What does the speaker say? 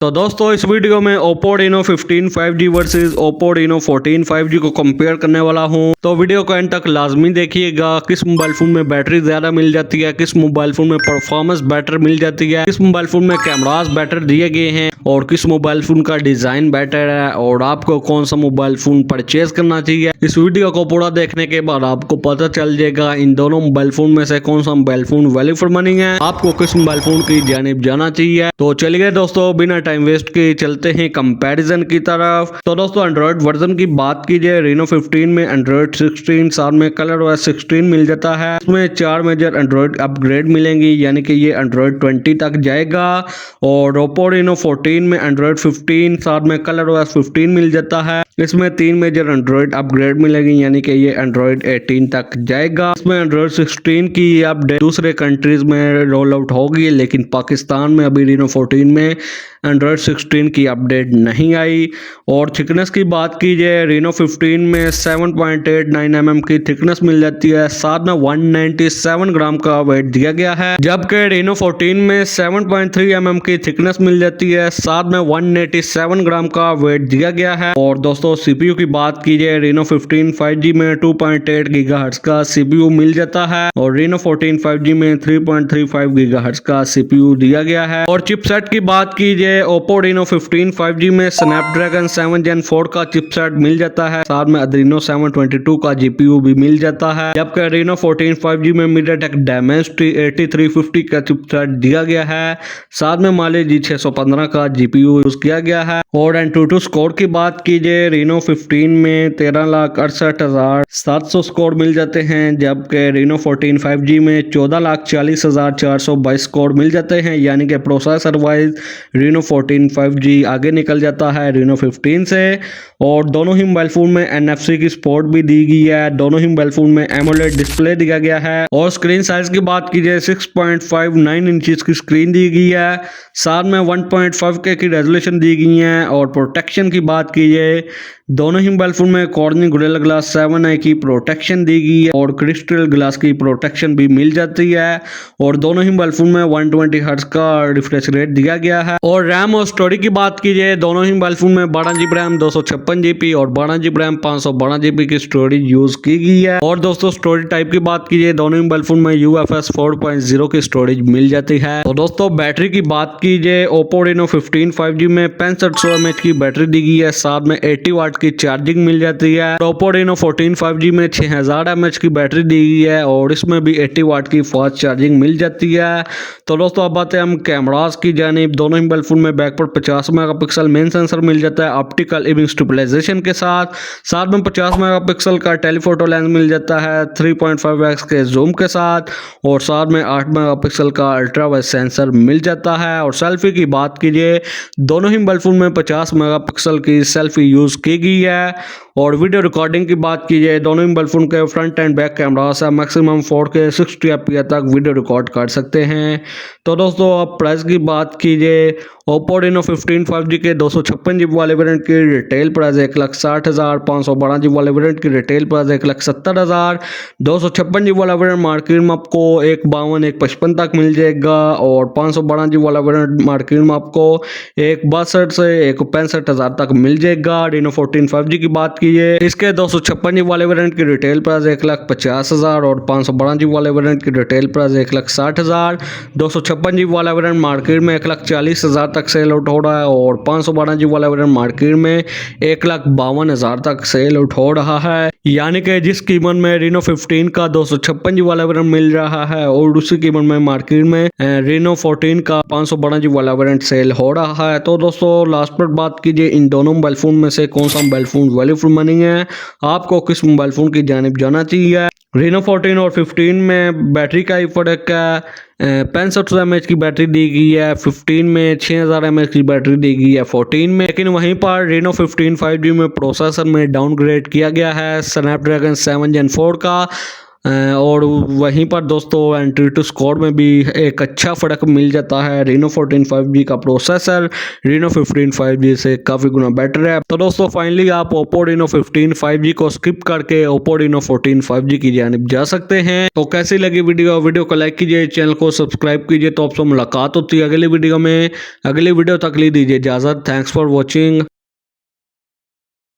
तो दोस्तों इस वीडियो में Oppo Reno 15 5G versus Oppo Reno 14 5G को कंपेयर करने वाला हूं। तो वीडियो को एंड तक लाजमी देखिएगा। किस मोबाइल फोन में बैटरी ज्यादा मिल जाती है, किस मोबाइल फोन में परफॉर्मेंस बेटर मिल जाती है, किस मोबाइल फोन में कैमरास बेटर दिए गए हैं और किस मोबाइल फोन का डिजाइन बेटर है और आपको कौन सा मोबाइल फोन परचेज करना चाहिए। इस वीडियो को पूरा देखने के बाद आपको पता चल जाएगा इन दोनों मोबाइल फोन में से कौन सा mobile phone value for money है, आपको किस मोबाइल फोन की जानिब जाना चाहिए। तो चलिए दोस्तों बिना टाइम वेस्ट के चलते हैं कंपैरिजन की तरफ। तो दोस्तों एंड्रॉइड वर्जन की बात की जाए Reno 15 में एंड्रॉइड 16 साथ में ColorOS 16 मिल जाता है। इसमें 4 मेजर एंड्रॉइड अपग्रेड मिलेंगी, यानी कि ये एंड्रॉइड 20 तक जाएगा। और Oppo Reno 14 में एंड्रॉइड 15 साथ में ColorOS 15 मिल जाता है। इसमें 3 मेजर एंड्रॉइड अपग्रेड मिलेगी, यानी कि ये एंड्रॉइड 18 तक जाएगा। इसमें एंड्रॉइड 16 की अपडेट दूसरे कंट्रीज में रोल आउट होगी, लेकिन पाकिस्तान में अभी Reno 14 में एंड्रॉइड 16 की अपडेट नहीं आई। और थिकनेस की बात की जाए Reno 15 में 7.89 mm की थिकनेस मिल जाती है, साथ में 197 ग्राम का वेट दिया गया है। जबकि Reno 14 में 7.3 mm की थिकनेस मिल जाती है, साथ में 187 ग्राम का वेट दिया गया है। और दोस्तों CPU की बात की जाए Reno 15 5G में 2.8 GHz का CPU मिल जाता है और Reno 14 5G में 3.35 GHz का CPU दिया गया है। और चिपसेट की बात की जाए Oppo Reno 15 5G में Snapdragon 7 Gen 4 का चिपसेट मिल जाता है, साथ में Adreno 722 का GPU भी मिल जाता है। जबकि Reno 14 5G में MediaTek Dimensity 8350 का चिपसेट दिया गया है, साथ में Mali G615 का GPU यूज किया गया है। और AnTuTu स्कोर की बात की जाए Reno 15 में 13,68,700 स्कोर मिल जाते हैं, जबकि Reno 14 5G में 14,40,422 स्कोर मिल जाते हैं, यानी कि प्रोसेसर वाइज Reno 14 5G आगे निकल जाता है Reno 15 से। और दोनों ही मोबाइल फोन में NFC की सपोर्ट भी दी गई है। दोनों ही मोबाइल फोन में AMOLED डिस्प्ले दिया गया है। और स्क्रीन साइज की बात की जाए 6.59 इंचेस की स्क्रीन दी गई है, साथ में 1.5K की रेजोल्यूशन दी गई है। और प्रोटेक्शन की बात की जाए दोनों ही मोबाइल फोन में Corning Gorilla Glass 7i की प्रोटेक्शन दी गई है और क्रिस्टल ग्लास की प्रोटेक्शन भी मिल जाती है। और दोनों ही मोबाइल फोन में 120 हर्ट्ज का रिफ्रेश रेट दिया गया है। और रैम और स्टोरेज की बात की जाए दोनों ही मोबाइल फोन में 12GB रैम 256GB और 12GB रैम 512GB की स्टोरेज यूज की गई है। और दोस्तों स्टोरेज टाइप की बात की जाए दोनों ही मोबाइल फोन में UFS 4.0 की स्टोरेज मिल जाती है। तो दोस्तों बैटरी की बात की जाए Oppo Reno 15 5G में 6500 mAh की बैटरी दी गई है, साथ में 80 वाट की चार्जिंग मिल जाती है। Oppo Reno 14 5G में 6000 mAh की बैटरी दी गई है और इसमें भी 80 वाट की फास्ट चार्जिंग मिल जाती है। तो दोस्तों अब बात है हम कैमरास की जानिब। दोनों ही मोबाइल फोन में बैक पर 50 मेगापिक्सल मेन सेंसर मिल जाता है ऑप्टिकल इमेज स्टेबलाइजेशन के साथ में 50 मेगापिक्सल का टेलीफोटो लेंस मिल जाता है 3.5x के जूम के साथ, और साथ में 8 मेगापिक्सल का अल्ट्रा वाइड सेंसर मिल जाता है। और सेल्फी की बात कीजिए दोनों ही मोबाइल फोन में 50 मेगापिक्सल की सेल्फी यूज की गई है। और वीडियो रिकॉर्डिंग की बात की जाए दोनों मोबाइल फोन के फ्रंट एंड बैक कैमरा से मैक्सिमम 4K 60 fps तक वीडियो रिकॉर्ड कर सकते हैं। तो दोस्तों अब प्राइस की बात कीजिए Oppo Reno 15 5G के 256GB वाले वेरिएंट की रिटेल प्राइस 1,60,000, 512GB वाले वेरिएंट की रिटेल प्राइस 1,70,000, 256GB वाला वेरिएंट मार्केट में आपको 1,52 1,55 तक मिल जाएगा और 512GB वाला वेरिएंट मार्केट में आपको 1,62 से 1,65,000 तक मिल जाएगा। Reno 14 5G की बात कीजिए इसके 256GB वाले वेरिएंट की रिटेल प्राइस 1,50,000 और 512GB वाले वेरिएंट की रिटेल प्राइस 1,60,000, 256GB वाला वेरिएंट मार्केट में 1,40,000 तक सेल आउट हो रहा है और 512GB वाला वेरिएंट मार्केट में 1,52,000 तक सेल आउट हो रहा है। यानी कि जिस कीमत में Reno 15 का 256GB वाला वेरिएंट मिल रहा है और उसी कीमत में मार्केट में Reno 14 का 512GB वाला वेरिएंट सेल हो रहा है। तो दोस्तों लास्ट पर बात कीजिए इन दोनों मोबाइल फोन में से कौन सा mobile phone value for money है, आपको किस मोबाइल फोन की जानिब जाना चाहिए। Reno 14 और 15 में बैटरी का ही फर्क है, 6500 mAh की बैटरी दी गई है 15 में, 6000 mAh की बैटरी दी गई है 14 में। लेकिन वहीं पर Reno 15 5G में प्रोसेसर में डाउनग्रेड किया गया है Snapdragon 7 Gen 4 का और वहीं पर दोस्तों एंट्री टू स्कोर में भी एक अच्छा फ़र्क मिल जाता है। Reno 14 5G का प्रोसेसर Reno 15 5G से काफ़ी गुना बेटर है। तो दोस्तों फाइनली आप Oppo Reno 15 5G को स्किप करके Oppo Reno 14 5G की जानिब जा सकते हैं। तो कैसी लगी वीडियो को लाइक कीजिए, चैनल को सब्सक्राइब कीजिए। तो आपसे मुलाकात होती है अगली वीडियो में। अगली वीडियो तक ली दीजिए इजाज़त। Thanks for watching.